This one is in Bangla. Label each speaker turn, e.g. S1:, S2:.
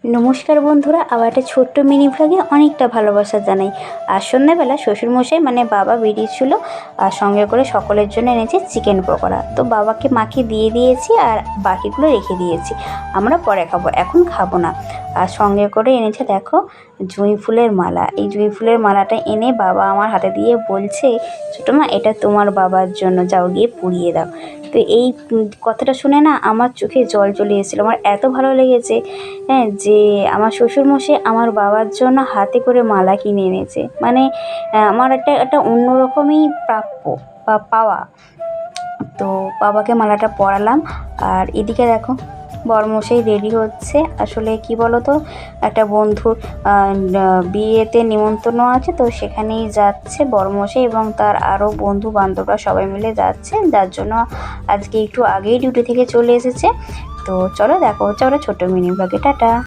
S1: নমস্কার বন্ধুরা, আবার একটা ছোট্ট মিনি ভ্লগে অনেকটা ভালোবাসা জানাই। আর সন্ধ্যাবেলা শ্বশুরমশাই মানে বাবা বেরিয়েছিল আর সঙ্গে করে সকলের জন্য এনেছে চিকেন পকোড়া। তো বাবাকে মাকে দিয়ে দিয়েছি আর বাকিগুলো রেখে দিয়েছি, আমরা পরে খাবো, এখন খাবো না। আর সঙ্গে করে এনেছে দেখো জুঁই ফুলের মালা। এই জুঁই ফুলের মালাটা এনে বাবা আমার হাতে দিয়ে বলছে, ছোটো মা এটা তোমার বাবার জন্য, যাও গিয়ে পুড়িয়ে দাও। তো এই কথাটা শুনে না আমার চোখে জল চলে এসেছিলো। আমার এত ভালো লেগেছে যে আমার শ্বশুরমশাই আমার বাবার জন্য হাতে করে মালা কিনে এনেছে। মানে আমার একটা অন্যরকমই প্রাপ্য বা পাওয়া। তো বাবাকে মালাটা পরালাম। আর এদিকে দেখো বরমশাই রেডি হচ্ছে। আসলে কি বলো তো, একটা বন্ধুর বিয়েতে নিমন্ত্রণ আছে, তো সেখানেই যাচ্ছে বরমশাই এবং তার আরও বন্ধু বান্ধবরা সবাই মিলে যাচ্ছে, যার জন্য আজকে একটু আগেই ডিউটি থেকে চলে এসেছে। তো চলো দেখা হচ্ছে ওরা ছোটো মিনি ব্লগে, টাটা।